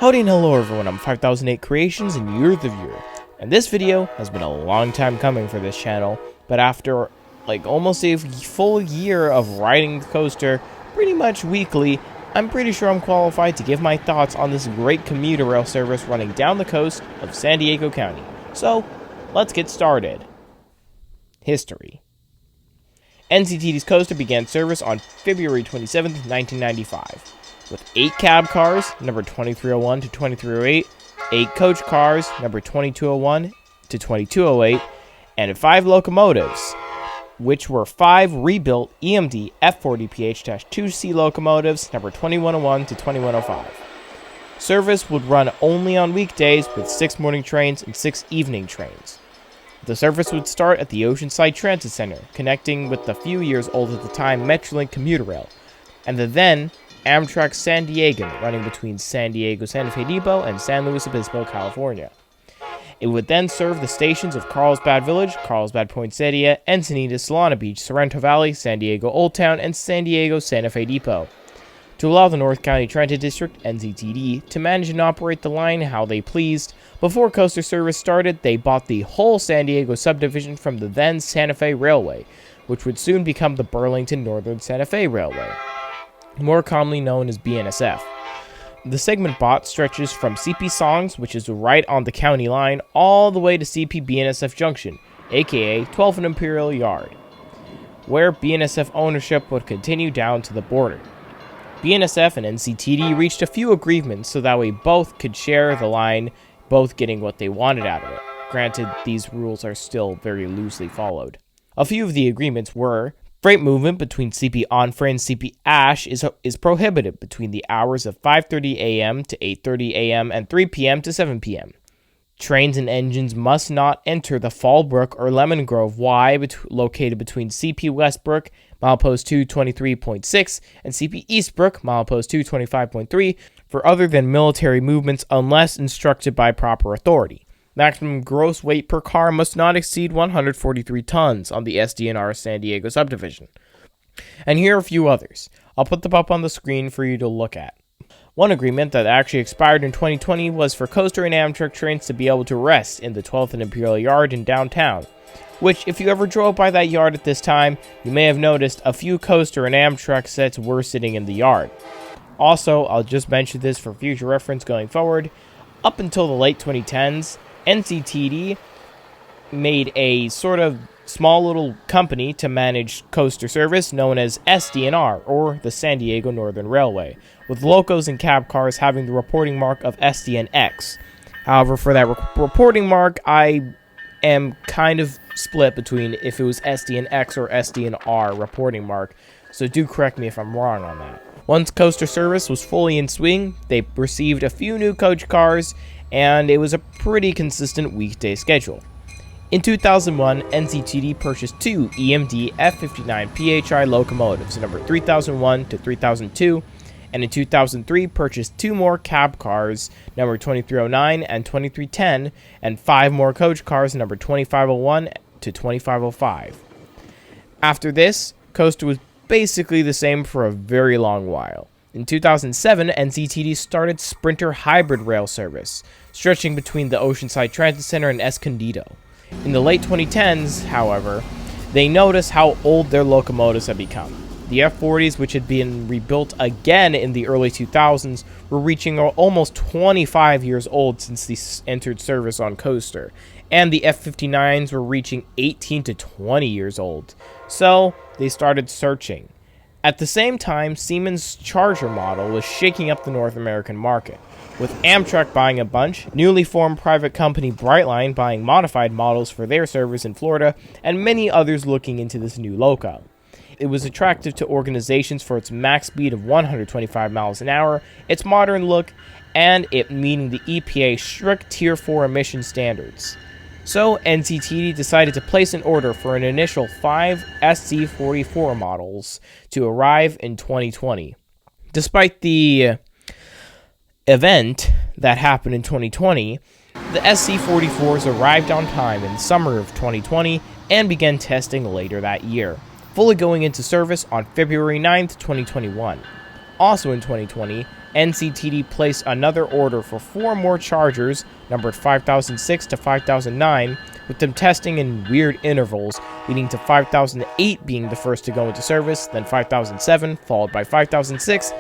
Howdy and hello everyone, I'm 5008 Creations and you're the viewer. And this video has been a long time coming for this channel, but after almost a full year of riding the coaster pretty much weekly, I'm pretty sure I'm qualified to give my thoughts on this great commuter rail service running down the coast of San Diego County. So, let's get started. History. NCTD's coaster began service on February 27, 1995. With 8 cab cars, number 2301 to 2308, 8 coach cars, number 2201 to 2208, and 5 locomotives, which were 5 rebuilt EMD F40PH-2C locomotives, number 2101 to 2105. Service would run only on weekdays with 6 morning trains and 6 evening trains. The service would start at the Oceanside Transit Center, connecting with the few years old at the time Metrolink commuter rail, and the then Amtrak San Diego, running between San Diego Santa Fe Depot and San Luis Obispo, California. It would then serve the stations of Carlsbad Village, Carlsbad Poinsettia, Encinitas, Solana Beach, Sorrento Valley, San Diego Old Town, and San Diego Santa Fe Depot. To allow the North County Transit District, NCTD, to manage and operate the line how they pleased, before coaster service started, they bought the whole San Diego subdivision from the then Santa Fe Railway, which would soon become the Burlington Northern Santa Fe Railway, more commonly known as BNSF. The segment bought stretches from CP Songs, which is right on the county line, all the way to CP BNSF Junction, aka 12th and Imperial Yard, where BNSF ownership would continue down to the border. BNSF and NCTD reached a few agreements so that way both could share the line, both getting what they wanted out of it. Granted, these rules are still very loosely followed. A few of the agreements were: freight movement between CP Onfray and CP Ash is prohibited between the hours of 5:30 a.m. to 8:30 a.m. and 3 p.m. to 7 p.m. Trains and engines must not enter the Fallbrook or Lemon Grove Y located between CP Westbrook, milepost 223.6, and CP Eastbrook, milepost 225.3, for other than military movements unless instructed by proper authority. Maximum gross weight per car must not exceed 143 tons on the SDNR San Diego subdivision. And here are a few others. I'll put them up on the screen for you to look at. One agreement that actually expired in 2020 was for coaster and Amtrak trains to be able to rest in the 12th and Imperial Yard in downtown, which, if you ever drove by that yard at this time, you may have noticed a few coaster and Amtrak sets were sitting in the yard. Also, I'll just mention this for future reference going forward, up until the late 2010s, NCTD made a sort of small little company to manage coaster service known as SDNR, or the San Diego Northern Railway, with locos and cab cars having the reporting mark of SDNX. However, for that reporting mark, I am kind of split between if it was SDNX or SDNR reporting mark, so do correct me if I'm wrong on that. Once coaster service was fully in swing, they received a few new coach cars, and it was a pretty consistent weekday schedule. In 2001, NCTD purchased 2 EMD F59 PHI locomotives, number 3001 to 3002, and in 2003 purchased 2 more cab cars, number 2309 and 2310, and 5 more coach cars, number 2501 to 2505. After this, coaster was basically the same for a very long while. In 2007, NCTD started Sprinter hybrid rail service, stretching between the Oceanside Transit Center and Escondido. In the late 2010s, however, they noticed how old their locomotives had become. The F40s, which had been rebuilt again in the early 2000s, were reaching almost 25 years old since they entered service on coaster, and the F59s were reaching 18 to 20 years old. So, they started searching. At the same time, Siemens' Charger model was shaking up the North American market, with Amtrak buying a bunch, newly formed private company Brightline buying modified models for their service in Florida, and many others looking into this new loco. It was attractive to organizations for its max speed of 125 miles an hour, its modern look, and it meeting the EPA's strict Tier 4 emission standards. So, NCTD decided to place an order for an initial 5 SC44 models to arrive in 2020. Despite the event that happened in 2020, the SC44s arrived on time in the summer of 2020 and began testing later that year, fully going into service on February 9th, 2021. Also in 2020, NCTD placed another order for 4 more chargers, numbered 5006 to 5009, with them testing in weird intervals, leading to 5008 being the first to go into service, then 5007, followed by 5006,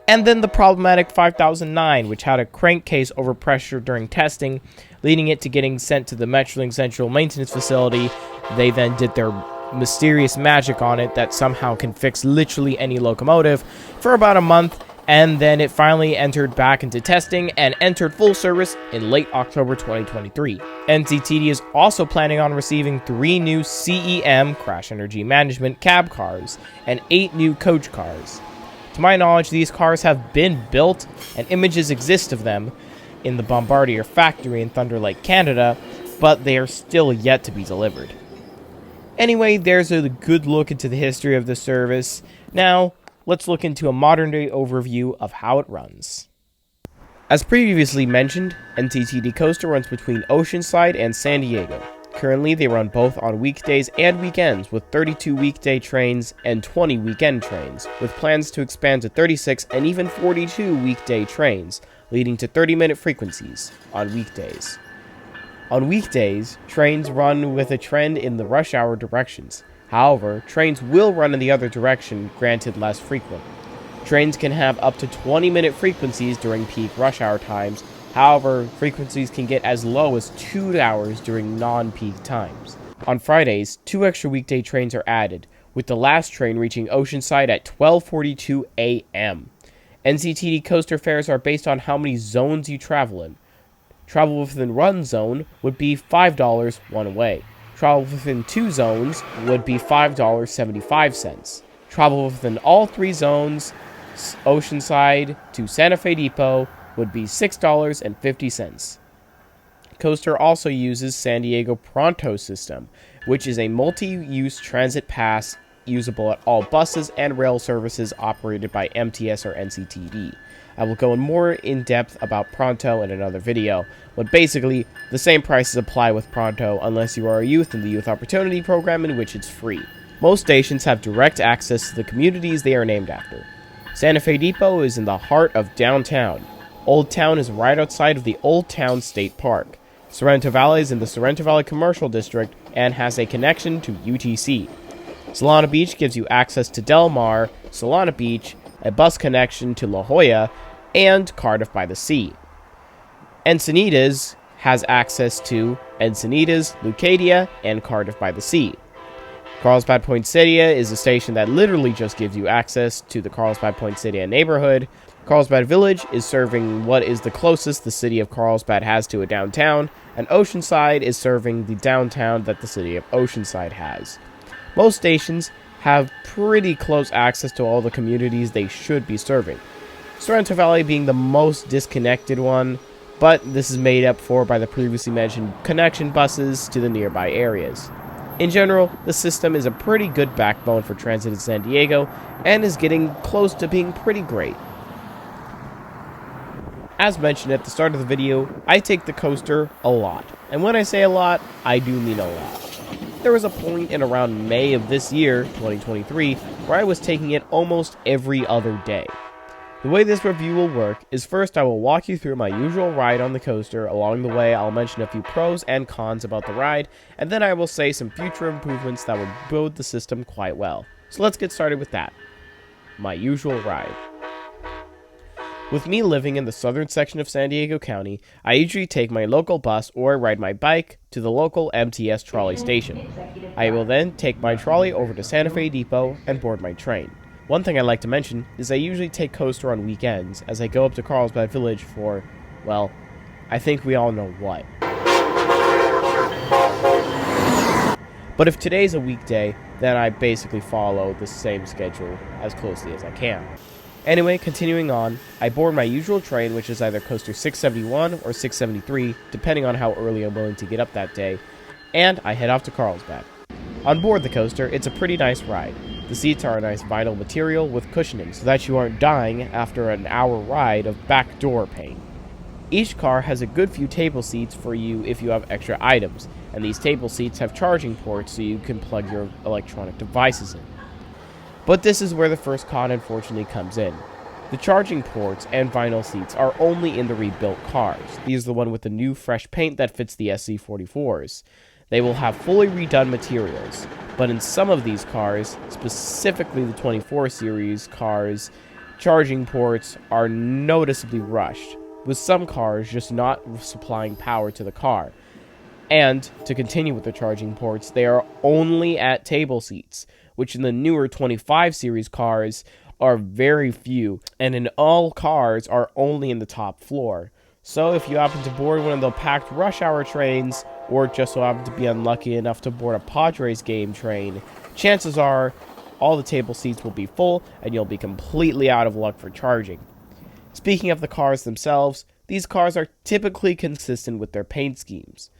and then the problematic 5009, which had a crankcase overpressure during testing, leading it to getting sent to the Metrolink Central Maintenance Facility. They then did their mysterious magic on it that somehow can fix literally any locomotive for about a month, and then it finally entered back into testing and entered full service in late October 2023. NCTD is also planning on receiving 3 new CEM, Crash Energy Management, cab cars, and 8 new coach cars. To my knowledge, these cars have been built, and images exist of them in the Bombardier factory in Thunder Lake, Canada, but they are still yet to be delivered. Anyway, there's a good look into the history of the service. Now, let's look into a modern-day overview of how it runs. As previously mentioned, NCTD Coaster runs between Oceanside and San Diego. Currently, they run both on weekdays and weekends, with 32 weekday trains and 20 weekend trains, with plans to expand to 36 and even 42 weekday trains, leading to 30-minute frequencies on weekdays. On weekdays, trains run with a trend in the rush hour directions. However, trains will run in the other direction, granted less frequent. Trains can have up to 20-minute frequencies during peak rush hour times. However, frequencies can get as low as 2 hours during non-peak times. On Fridays, 2 extra weekday trains are added, with the last train reaching Oceanside at 12:42 a.m. NCTD coaster fares are based on how many zones you travel in. Travel within one zone would be $5 one way. Travel within 2 zones would be $5.75. Travel within all 3 zones, Oceanside to Santa Fe Depot, would be $6.50. Coaster also uses San Diego Pronto system, which is a multi-use transit pass usable at all buses and rail services operated by MTS or NCTD. I will go in more in depth about Pronto in another video, but basically, the same prices apply with Pronto unless you are a youth in the Youth Opportunity Program, in which it's free. Most stations have direct access to the communities they are named after. Santa Fe Depot is in the heart of downtown. Old Town is right outside of the Old Town State Park. Sorrento Valley is in the Sorrento Valley Commercial District and has a connection to UTC. Solana Beach gives you access to Del Mar, Solana Beach, a bus connection to La Jolla, and Cardiff by the Sea. Encinitas has access to Encinitas, Leucadia, and Cardiff by the Sea. Carlsbad Poinsettia is a station that literally just gives you access to the Carlsbad Poinsettia neighborhood. Carlsbad Village is serving what is the closest the city of Carlsbad has to a downtown, and Oceanside is serving the downtown that the city of Oceanside has. Most stations have pretty close access to all the communities they should be serving. Sorrento Valley being the most disconnected one, but this is made up for by the previously mentioned connection buses to the nearby areas. In general, the system is a pretty good backbone for transit in San Diego, and is getting close to being pretty great. As mentioned at the start of the video, I take the coaster a lot, and when I say a lot, I do mean a lot. There was a point in around May of this year, 2023, where I was taking it almost every other day. The way this review will work is first I will walk you through my usual ride on the coaster. Along the way, I'll mention a few pros and cons about the ride, and then I will say some future improvements that will build the system quite well. So let's get started with that. My usual ride. With me living in the southern section of San Diego County, I usually take my local bus or ride my bike to the local MTS trolley station. I will then take my trolley over to Santa Fe Depot and board my train. One thing I like to mention is I usually take coaster on weekends as I go up to Carlsbad Village for, well, I think we all know what. But if today's a weekday, then I basically follow the same schedule as closely as I can. Anyway, continuing on, I board my usual train, which is either coaster 671 or 673, depending on how early I'm willing to get up that day, and I head off to Carlsbad. On board the coaster, it's a pretty nice ride. The seats are a nice vinyl material with cushioning so that you aren't dying after an hour ride of backdoor pain. Each car has a good few table seats for you if you have extra items, and these table seats have charging ports so you can plug your electronic devices in. But this is where the first con unfortunately comes in. The charging ports and vinyl seats are only in the rebuilt cars. These are the one with the new fresh paint that fits the SC44s. They will have fully redone materials, but in some of these cars, specifically the 24 series cars, charging ports are noticeably rushed, with some cars just not supplying power to the car. And, to continue with the charging ports, they are only at table seats, which in the newer 25 series cars are very few, and in all cars are only in the top floor. So if you happen to board one of the packed rush hour trains, or just so happen to be unlucky enough to board a Padres game train, chances are all the table seats will be full and you'll be completely out of luck for charging. Speaking of the cars themselves, these cars are typically consistent with their paint schemes.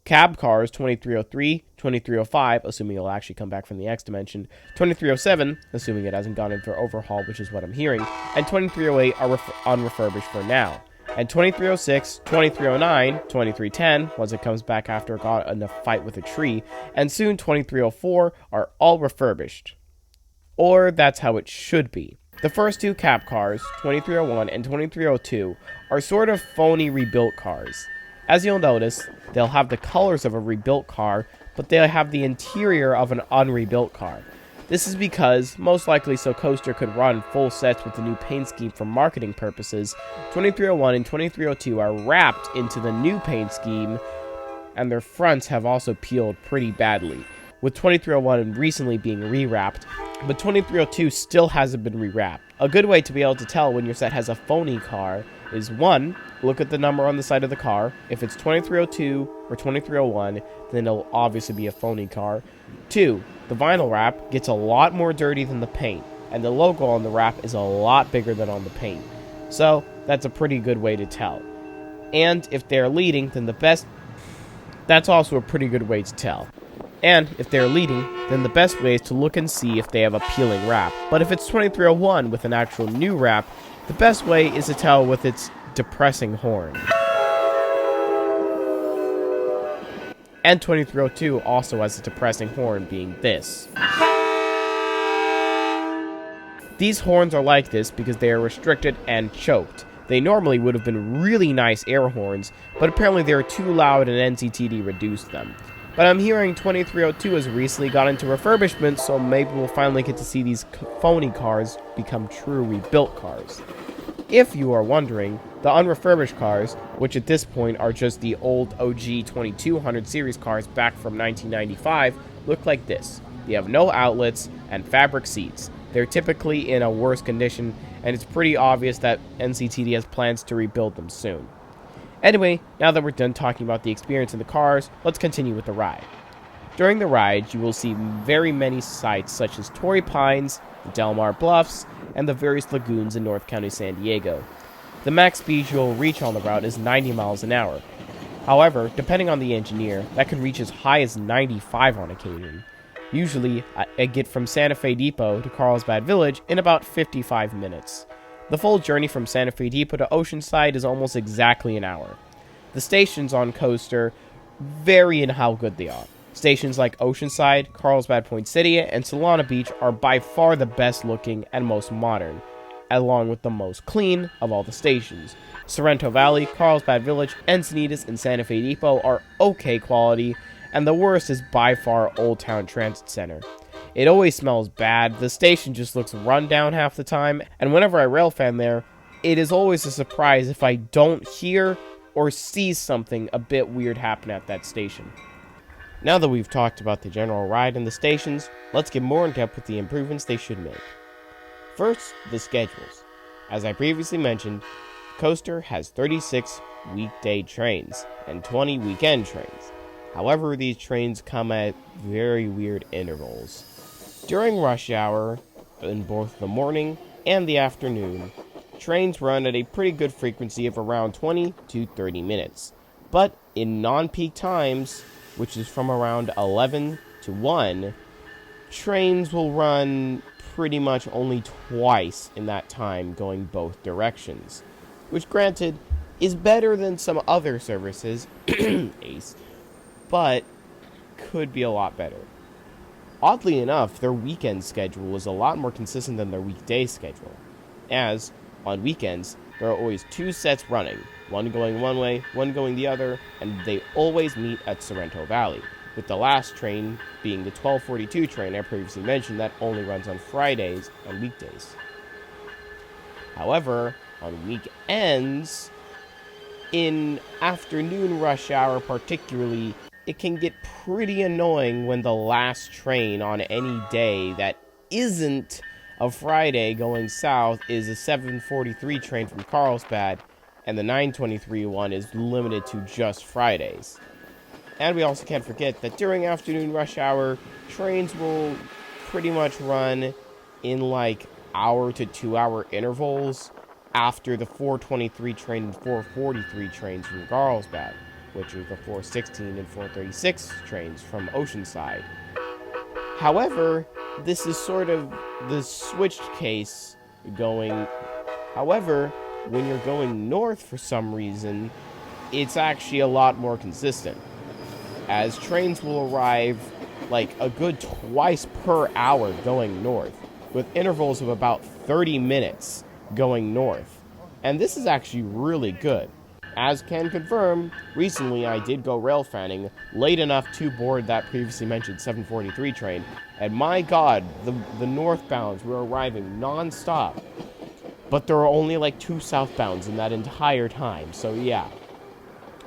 Cab cars 2303, 2305, assuming it'll actually come back from the X dimension, 2307, assuming it hasn't gone in for overhaul, which is what I'm hearing, and 2308 are unrefurbished for now. And 2306, 2309, 2310, once it comes back after it got in a fight with a tree, and soon 2304 are all refurbished. Or that's how it should be. The first two cab cars, 2301 and 2302, are sort of phony rebuilt cars. As you'll notice, they'll have the colors of a rebuilt car, but they'll have the interior of an unrebuilt car. This is because, most likely so Coaster could run full sets with the new paint scheme for marketing purposes, 2301 and 2302 are wrapped into the new paint scheme, and their fronts have also peeled pretty badly, with 2301 recently being rewrapped, but 2302 still hasn't been rewrapped. A good way to be able to tell when your set has a phony car is 1. Look at the number on the side of the car. If it's 2302 or 2301, then it'll obviously be a phony car. 2. The vinyl wrap gets a lot more dirty than the paint, and the logo on the wrap is a lot bigger than on the paint. So, that's a pretty good way to tell. And if they're leading, then that's also a pretty good way to tell. And if they're leading, then the best way is to look and see if they have a peeling wrap. But if it's 2301 with an actual new wrap, the best way is to tell with its depressing horn. And 2302 also has a depressing horn, being this. These horns are like this because they are restricted and choked. They normally would have been really nice air horns, but apparently they are too loud and NCTD reduced them. But I'm hearing 2302 has recently got into refurbishment, so maybe we'll finally get to see these phony cars become true rebuilt cars. If you are wondering, the unrefurbished cars, which at this point are just the old OG 2200 series cars back from 1995, look like this. They have no outlets and fabric seats. They're typically in a worse condition, and it's pretty obvious that NCTD has plans to rebuild them soon. Anyway, now that we're done talking about the experience in the cars, let's continue with the ride. During the ride, you will see very many sights such as Torrey Pines, the Del Mar Bluffs, and the various lagoons in North County, San Diego. The max speed you'll reach on the route is 90 miles an hour. However, depending on the engineer, that can reach as high as 95 on occasion. Usually, I get from Santa Fe Depot to Carlsbad Village in about 55 minutes. The full journey from Santa Fe Depot to Oceanside is almost exactly an hour. The stations on Coaster vary in how good they are. Stations like Oceanside, Carlsbad Point City, and Solana Beach are by far the best looking and most modern, along with the most clean of all the stations. Sorrento Valley, Carlsbad Village, Encinitas, and Santa Fe Depot are okay quality, and the worst is by far Old Town Transit Center. It always smells bad, the station just looks run down half the time, and whenever I railfan there, it is always a surprise if I don't hear or see something a bit weird happen at that station. Now that we've talked about the general ride and the stations, let's get more in depth with the improvements they should make. First, the schedules. As I previously mentioned, Coaster has 36 weekday trains and 20 weekend trains. However, these trains come at very weird intervals. During rush hour, in both the morning and the afternoon, trains run at a pretty good frequency of around 20 to 30 minutes. But in non-peak times, which is from around 11 to 1, trains will run pretty much only twice in that time going both directions. Which, granted, is better than some other services, Ace, but could be a lot better. Oddly enough, their weekend schedule is a lot more consistent than their weekday schedule. as on weekends there are always 2 sets running, one going one way, one going the other, and they always meet at Sorrento Valley, with the last train being the 1242 train I previously mentioned that only runs on Fridays and weekdays. However, on weekends, in afternoon rush hour particularly, it can get pretty annoying when the last train on any day that isn't a Friday going south is a 7:43 train from Carlsbad, and the 9:23 one is limited to just Fridays. And we also can't forget that during afternoon rush hour, trains will pretty much run in like hour to 2 hour intervals after the 4:23 train and 4:43 trains from Carlsbad, which are the 4:16 and 4:36 trains from Oceanside. However, this is sort of the switched case going. However, when you're going north for some reason, it's actually a lot more consistent, as trains will arrive like a good twice per hour going north, with intervals of about 30 minutes going north. And this is actually really good. As can confirm, recently I did go rail fanning late enough to board that previously mentioned 743 train, and my god, the northbounds were arriving non-stop. But there are only like 2 southbounds in that entire time, so yeah.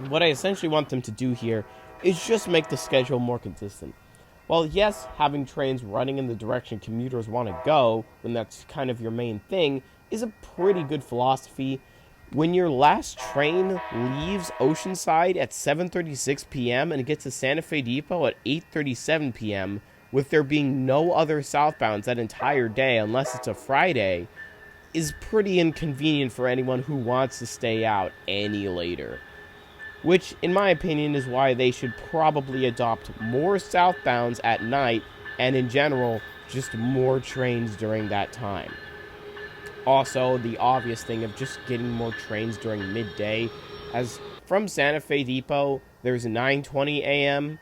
What I essentially want them to do here is just make the schedule more consistent. While yes, having trains running in the direction commuters want to go, when that's kind of your main thing, is a pretty good philosophy, when your last train leaves Oceanside at 7:36 p.m. and gets to Santa Fe Depot at 8:37 p.m., with there being no other southbounds that entire day unless it's a Friday, is pretty inconvenient for anyone who wants to stay out any later. Which, in my opinion, is why they should probably adopt more southbounds at night, and in general, just more trains during that time. Also, the obvious thing of just getting more trains during midday, as from Santa Fe Depot, there's a 9:20 a.m.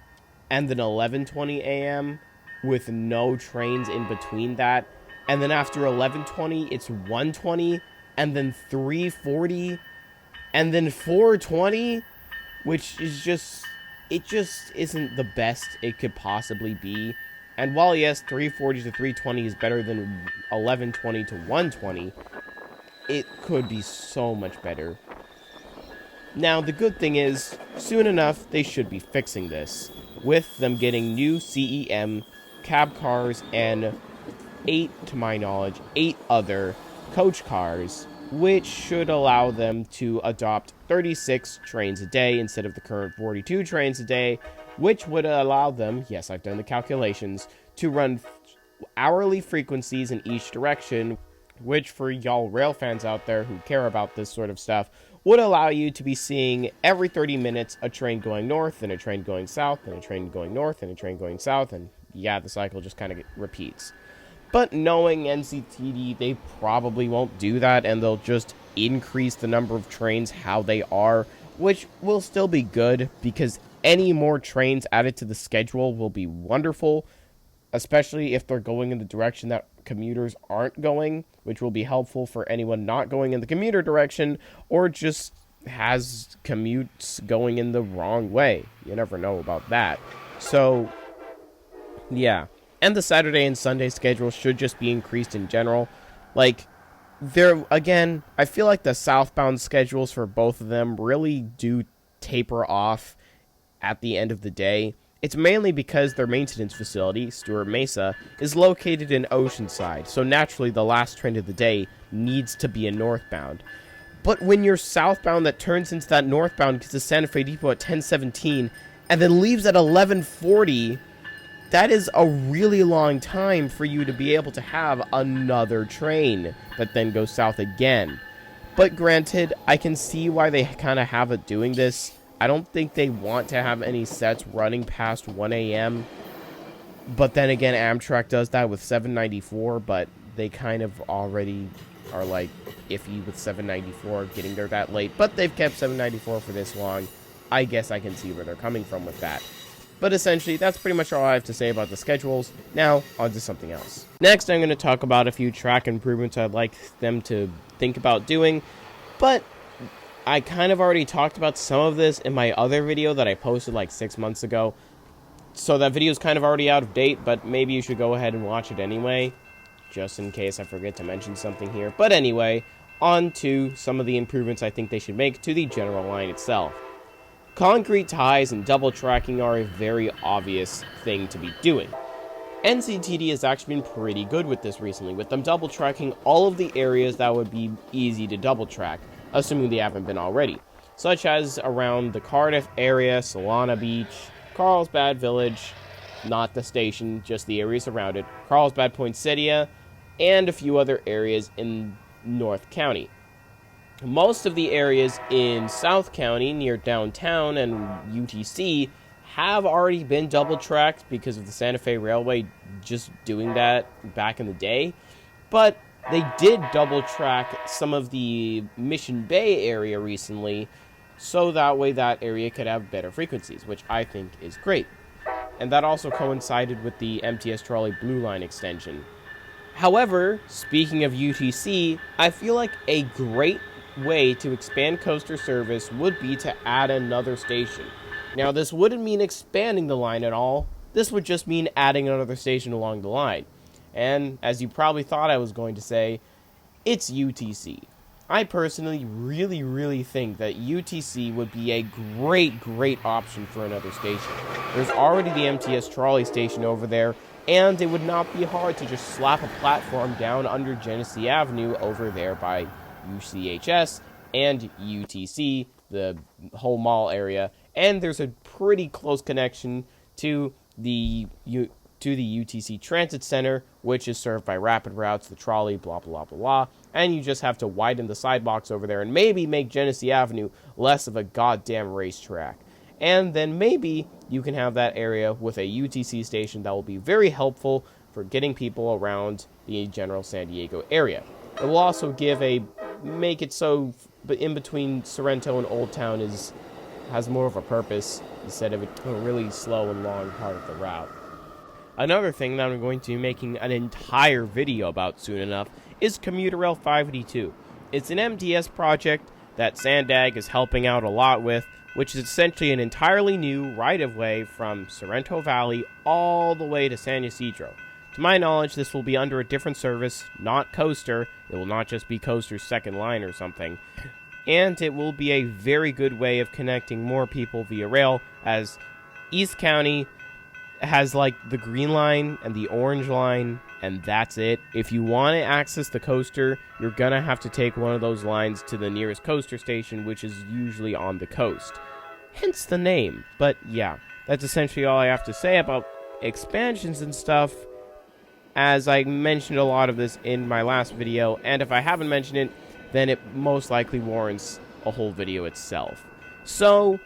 and an 11:20 a.m. with no trains in between that, and then after 11:20, it's 1:20, and then 3:40, and then 4:20, which is it just isn't the best it could possibly be. And while yes, 3:40 to 3:20 is better than 11:20 to 1:20, it could be so much better. Now, the good thing is, soon enough, they should be fixing this, with them getting new CEM, cab cars, and 8 other coach cars, which should allow them to adopt 36 trains a day instead of the current 42 trains a day, which would allow them, yes, I've done the calculations, to run hourly frequencies in each direction, which for y'all rail fans out there who care about this sort of stuff, would allow you to be seeing every 30 minutes a train going north, and a train going south, and a train going north, and a train going south, and yeah, the cycle just kind of repeats. But knowing NCTD, they probably won't do that, and they'll just increase the number of trains how they are, which will still be good, because any more trains added to the schedule will be wonderful, especially if they're going in the direction that commuters aren't going, which will be helpful for anyone not going in the commuter direction, or just has commutes going in the wrong way. You never know about that. So, yeah. And the Saturday and Sunday schedule should just be increased in general. Like, again, I feel like the southbound schedules for both of them really do taper off at the end of the day. It's mainly because their maintenance facility, Stuart Mesa, is located in Oceanside, so naturally the last train of the day needs to be a northbound. But when you're southbound that turns into that northbound gets to Santa Fe Depot at 10:17 and then leaves at 11:40, that is a really long time for you to be able to have another train that then goes south again. But granted, I can see why they kind of have it doing this. I don't think they want to have any sets running past 1 a.m. But then again, Amtrak does that with 794, but they kind of already are like iffy with 794 getting there that late. But they've kept 794 for this long. I guess I can see where they're coming from with that. But essentially, that's pretty much all I have to say about the schedules. Now, on to something else. Next, I'm going to talk about a few track improvements I'd like them to think about doing, but I kind of already talked about some of this in my other video that I posted like 6 months ago, so that video is kind of already out of date, but maybe you should go ahead and watch it anyway, just in case I forget to mention something here. But anyway, on to some of the improvements I think they should make to the general line itself. Concrete ties and double tracking are a very obvious thing to be doing. NCTD has actually been pretty good with this recently, with them double tracking all of the areas that would be easy to double track, assuming they haven't been already, such as around the Cardiff area, Solana Beach, Carlsbad Village, not the station, just the areas around it, Carlsbad Poinsettia, and a few other areas in North County. Most of the areas in South County, near downtown and UTC, have already been double-tracked because of the Santa Fe Railway just doing that back in the day. But they did double-track some of the Mission Bay area recently, so that way that area could have better frequencies, which I think is great. And that also coincided with the MTS Trolley Blue Line extension. However, speaking of UTC, I feel like a great way to expand coaster service would be to add another station. Now, this wouldn't mean expanding the line at all. This would just mean adding another station along the line. And, as you probably thought I was going to say, it's UTC. I personally really think that UTC would be a great option for another station. There's already the MTS trolley station over there, and it would not be hard to just slap a platform down under Genesee Avenue over there by UCHS and UTC, the whole mall area, and there's a pretty close connection to the UTC Transit Center, which is served by Rapid Routes, the trolley, blah blah blah blah, and you just have to widen the sidewalks over there and maybe make Genesee Avenue less of a goddamn racetrack. And then maybe you can have that area with a UTC station that will be very helpful for getting people around the general San Diego area. It will also make it so in between Sorrento and Old Town has more of a purpose instead of a really slow and long part of the route. Another thing that I'm going to be making an entire video about soon enough is Commuter Rail 582. It's an MTS project that Sandag is helping out a lot with, which is essentially an entirely new right-of-way from Sorrento Valley all the way to San Ysidro. To my knowledge, this will be under a different service, not Coaster. It will not just be Coaster's second line or something. And it will be a very good way of connecting more people via rail, as East County has like the green line and the orange line, and that's it. If you want to access the coaster, you're gonna have to take one of those lines to the nearest coaster station, which is usually on the coast. Hence the name. But yeah, that's essentially all I have to say about expansions and stuff, as I mentioned a lot of this in my last video, and if I haven't mentioned it, then it most likely warrants a whole video itself. So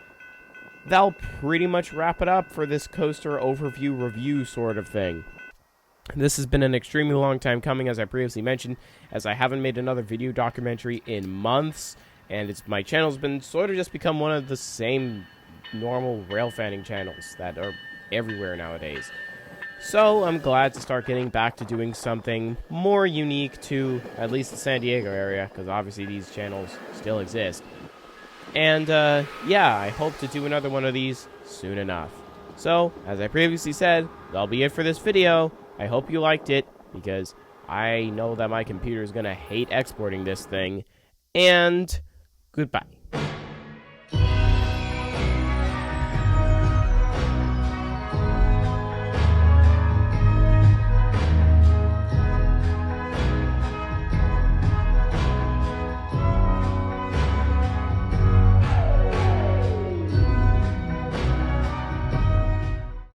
that'll pretty much wrap it up for this coaster overview review sort of thing. This has been an extremely long time coming, as I previously mentioned, as I haven't made another video documentary in months, and my channel's been sort of just become one of the same normal rail fanning channels that are everywhere nowadays. So I'm glad to start getting back to doing something more unique to at least the San Diego area, because obviously these channels still exist. And yeah, I hope to do another one of these soon enough. So, as I previously said, that'll be it for this video. I hope you liked it, because I know that my computer is going to hate exporting this thing. And goodbye.